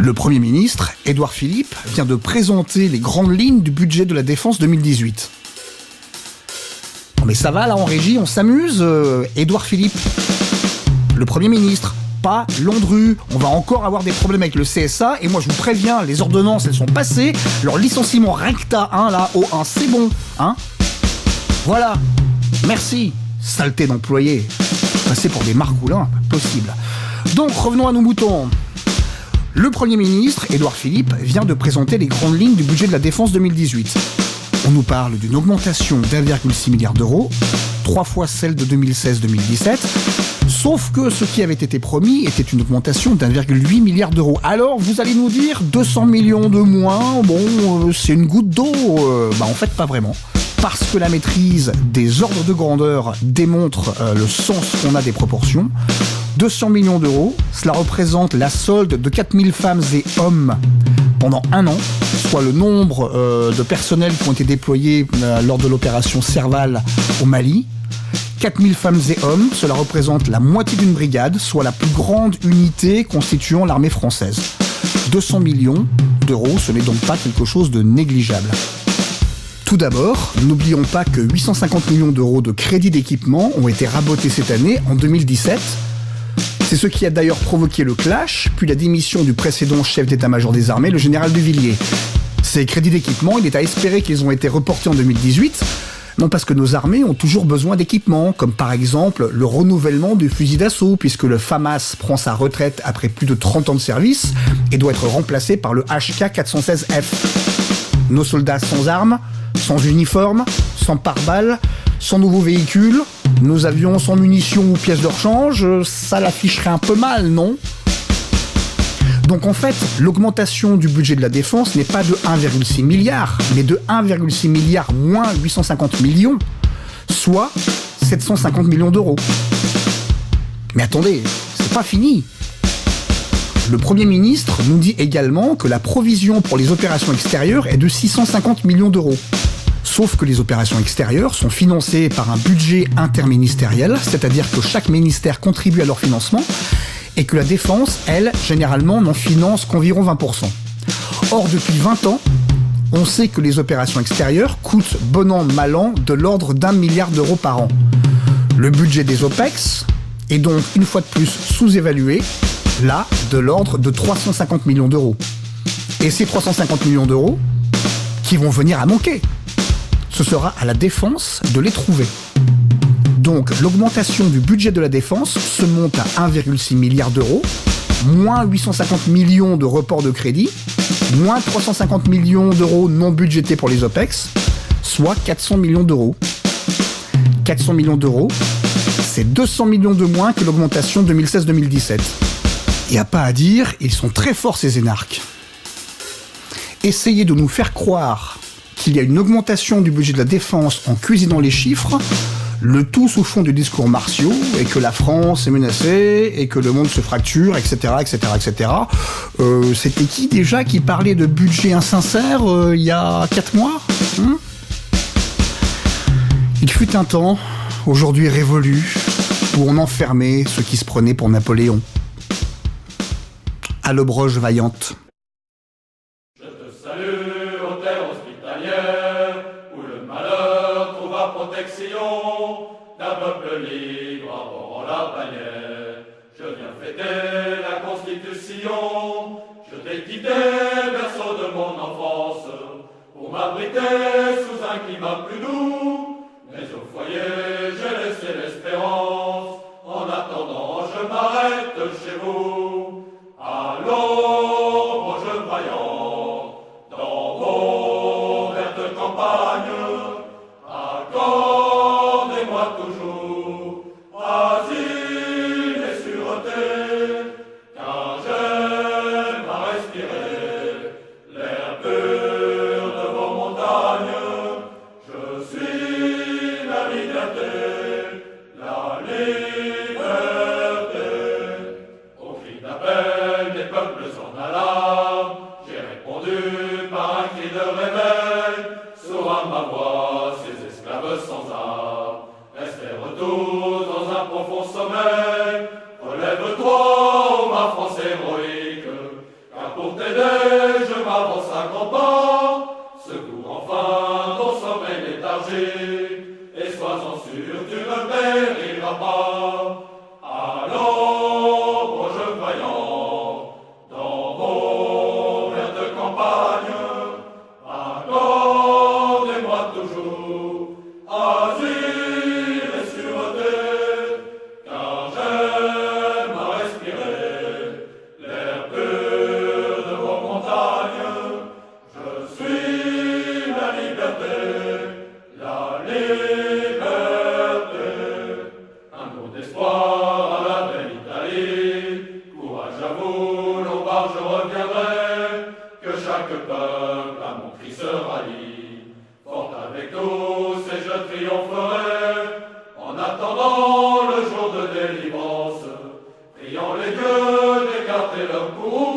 Le Premier ministre, Édouard Philippe, vient de présenter les grandes lignes du budget de la Défense 2018. Non mais ça va là en régie, on s'amuse, Édouard Philippe, le Premier ministre, pas Landru. On va encore avoir des problèmes avec le CSA et moi je vous préviens, les ordonnances elles sont passées, leur licenciement recta 1 là, au 1, c'est bon, hein. Voilà, merci, saleté d'employés, passer pour des margoulins, pas possible. Donc revenons à nos moutons. Le Premier ministre, Édouard Philippe, vient de présenter les grandes lignes du budget de la Défense 2018. On nous parle d'une augmentation d'1,6 milliard d'euros, 3 fois celle de 2016-2017, sauf que ce qui avait été promis était une augmentation d'1,8 milliard d'euros. Alors, vous allez nous dire 200 millions de moins, bon, c'est une goutte d'eau, en fait pas vraiment. Parce que la maîtrise des ordres de grandeur démontre le sens qu'on a des proportions. 200 millions d'euros, cela représente la solde de 4000 femmes et hommes pendant un an, soit le nombre de personnels qui ont été déployés lors de l'opération Serval au Mali. 4000 femmes et hommes, cela représente la moitié d'une brigade, soit la plus grande unité constituant l'armée française. 200 millions d'euros, ce n'est donc pas quelque chose de négligeable. Tout d'abord, n'oublions pas que 850 millions d'euros de crédits d'équipement ont été rabotés cette année, en 2017. C'est ce qui a d'ailleurs provoqué le clash, puis la démission du précédent chef d'état-major des armées, le général de Villiers. Ces crédits d'équipement, il est à espérer qu'ils ont été reportés en 2018, non parce que nos armées ont toujours besoin d'équipement, comme par exemple le renouvellement du fusil d'assaut, puisque le FAMAS prend sa retraite après plus de 30 ans de service et doit être remplacé par le HK416F. Nos soldats sans armes, sans uniforme, sans pare-balles, sans nouveaux véhicules, nos avions sans munitions ou pièces de rechange, ça l'afficherait un peu mal, non ? Donc en fait, l'augmentation du budget de la défense n'est pas de 1,6 milliard, mais de 1,6 milliard moins 850 millions, soit 750 millions d'euros. Mais attendez, c'est pas fini. Le Premier ministre nous dit également que la provision pour les opérations extérieures est de 650 millions d'euros. Sauf que les opérations extérieures sont financées par un budget interministériel, c'est-à-dire que chaque ministère contribue à leur financement, et que la défense, elle, généralement, n'en finance qu'environ 20%. Or, depuis 20 ans, on sait que les opérations extérieures coûtent bon an, mal an, de l'ordre d'1 milliard d'euros par an. Le budget des OPEX est donc, une fois de plus, sous-évalué, là, de l'ordre de 350 millions d'euros. Et ces 350 millions d'euros, qui vont venir à manquer. Ce sera à la défense de les trouver. Donc l'augmentation du budget de la défense se monte à 1,6 milliard d'euros, moins 850 millions de reports de crédit, moins 350 millions d'euros non budgétés pour les OPEX, soit 400 millions d'euros. 400 millions d'euros, c'est 200 millions de moins que l'augmentation 2016-2017. Il n'y a pas à dire, ils sont très forts ces énarques. Essayez de nous faire croire qu'il y a une augmentation du budget de la défense en cuisinant les chiffres, le tout sous fond du discours martiaux, et que la France est menacée, et que le monde se fracture, etc., etc., etc. C'était qui déjà qui parlait de budget insincère il y a 4 mois Il fut un temps, aujourd'hui révolu, où on enfermait ceux qui se prenaient pour Napoléon. À l'Aubroge vaillante. Je te salue, ô terre hospitalière, où le malheur trouva protection, d'un peuple libre arborant la bannière. Je viens fêter la Constitution, je t'ai quitté, berceau de mon enfance, pour m'abriter sous un climat plus doux. Mais au foyer, j'ai laissé l'espérance, en attendant, je m'arrête chez vous. À l'ombre, je vaillant, dans vos vertes campagnes, accordez-moi toujours asile et sûreté, car j'aime à respirer l'air pur de vos montagnes. Je suis la liberté, la liberté. Au cri d'appel des peuples en alarme, j'ai répondu par un cri de réveil. Sourd à ma voix, ces esclaves sans armes restèrent tous dans un profond sommeil. Relève-toi, ô ma France héroïque, car pour désolé, je m'avance à grands pas, secours enfin ton sommeil léthargique, et sois-en sûr, tu ne périras pas. À l'ombre, je voyant, dans vos vertes campagnes, accordez-moi toujours asile et sûreté, car j'aime à respirer l'air pur de vos montagnes. Je suis la liberté, la liberté. Un mot d'espoir à la belle Italie, courage à vous, Lombards, je reviendrai, que chaque peuple à mon cri se rallie. Fort avec tous et je triompherai, en attendant le jour de délivrance, priant les dieux d'écarter leur courroux.